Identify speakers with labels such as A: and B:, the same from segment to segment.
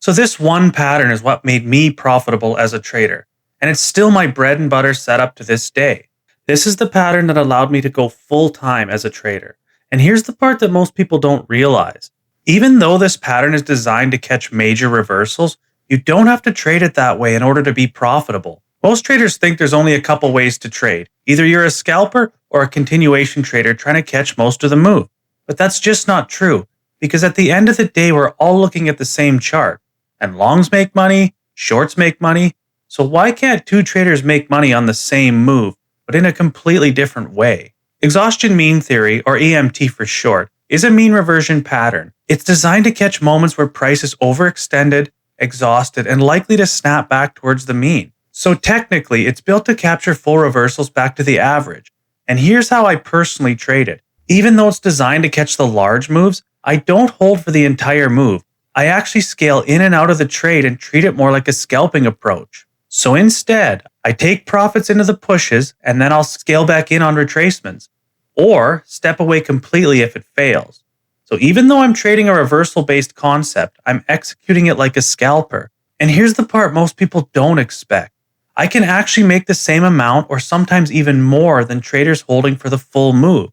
A: So this one pattern is what made me profitable as a trader, and it's still my bread and butter setup to this day. This is the pattern that allowed me to go full time as a trader. And here's the part that most people don't realize. Even though this pattern is designed to catch major reversals, you don't have to trade it that way in order to be profitable. Most traders think there's only a couple ways to trade. Either you're a scalper or a continuation trader trying to catch most of the move. But that's just not true, because at the end of the day, we're all looking at the same chart. And longs make money, shorts make money. So why can't two traders make money on the same move, but in a completely different way? Exhaustion mean theory, or EMT for short, is a mean reversion pattern. It's designed to catch moments where price is overextended, exhausted, and likely to snap back towards the mean. So technically, it's built to capture full reversals back to the average. And here's how I personally trade it. Even though it's designed to catch the large moves, I don't hold for the entire move. I actually scale in and out of the trade and treat it more like a scalping approach. So instead, I take profits into the pushes and then I'll scale back in on retracements, or step away completely if it fails. So even though I'm trading a reversal-based concept, I'm executing it like a scalper. And here's the part most people don't expect. I can actually make the same amount or sometimes even more than traders holding for the full move.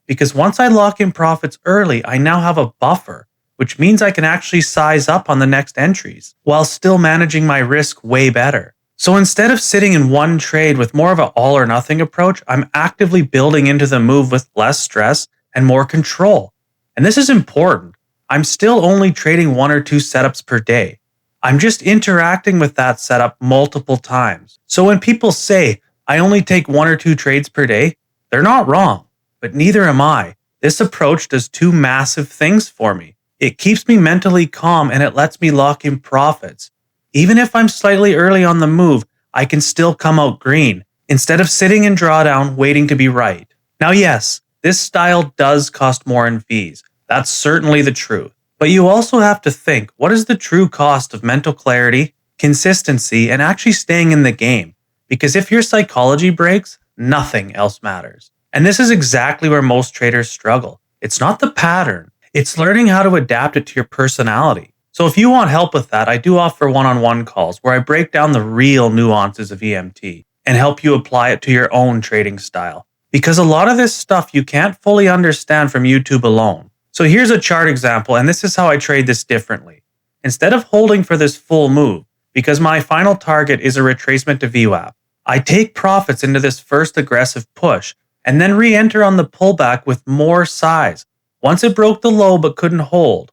A: Because once I lock in profits early, I now have a buffer, which means I can actually size up on the next entries while still managing my risk way better. So instead of sitting in one trade with more of an all or nothing approach, I'm actively building into the move with less stress and more control. And this is important. I'm still only trading 1 or 2 setups per day. I'm just interacting with that setup multiple times. So when people say, I only take 1 or 2 trades per day, they're not wrong, but neither am I. This approach does 2 massive things for me. It keeps me mentally calm and it lets me lock in profits. Even if I'm slightly early on the move, I can still come out green, instead of sitting in drawdown waiting to be right. Now yes, this style does cost more in fees. That's certainly the truth. But you also have to think, what is the true cost of mental clarity, consistency, and actually staying in the game? Because if your psychology breaks, nothing else matters. And this is exactly where most traders struggle. It's not the pattern. It's learning how to adapt it to your personality. So if you want help with that, I do offer one-on-one calls where I break down the real nuances of EMT and help you apply it to your own trading style. Because a lot of this stuff you can't fully understand from YouTube alone. So here's a chart example, and this is how I trade this differently. Instead of holding for this full move, because my final target is a retracement to VWAP, I take profits into this first aggressive push and then re-enter on the pullback with more size. Once it broke the low but couldn't hold.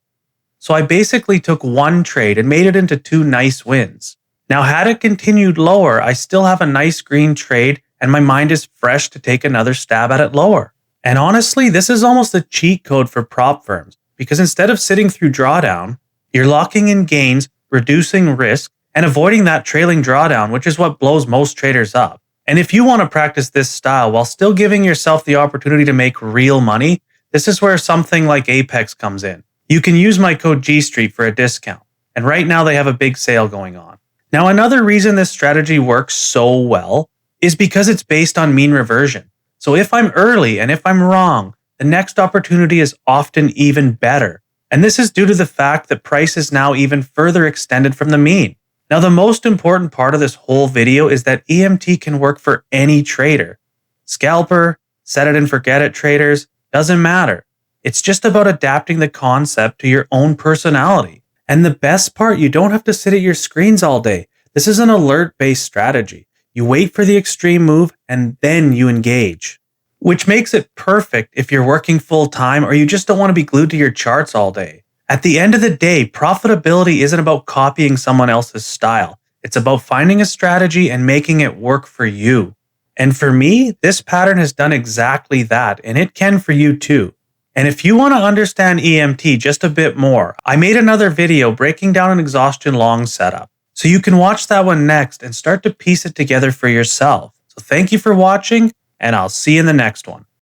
A: So I basically took 1 trade and made it into 2 nice wins. Now had it continued lower, I still have a nice green trade and my mind is fresh to take another stab at it lower. And honestly, this is almost a cheat code for prop firms, because instead of sitting through drawdown, you're locking in gains, reducing risk, and avoiding that trailing drawdown, which is what blows most traders up. And if you want to practice this style while still giving yourself the opportunity to make real money, this is where something like Apex comes in. You can use my code GStreet for a discount, and right now they have a big sale going on. Now another reason this strategy works so well is because it's based on mean reversion. So if I'm early and if I'm wrong, the next opportunity is often even better. And this is due to the fact that price is now even further extended from the mean. Now the most important part of this whole video is that EMT can work for any trader. Scalper, set it and forget it traders, doesn't matter. It's just about adapting the concept to your own personality. And the best part, you don't have to sit at your screens all day. This is an alert-based strategy. You wait for the extreme move and then you engage. Which makes it perfect if you're working full-time or you just don't want to be glued to your charts all day. At the end of the day, profitability isn't about copying someone else's style. It's about finding a strategy and making it work for you. And for me, this pattern has done exactly that, and it can for you too. And if you want to understand EMT just a bit more, I made another video breaking down an exhaustion long setup. So you can watch that one next and start to piece it together for yourself. So thank you for watching, and I'll see you in the next one.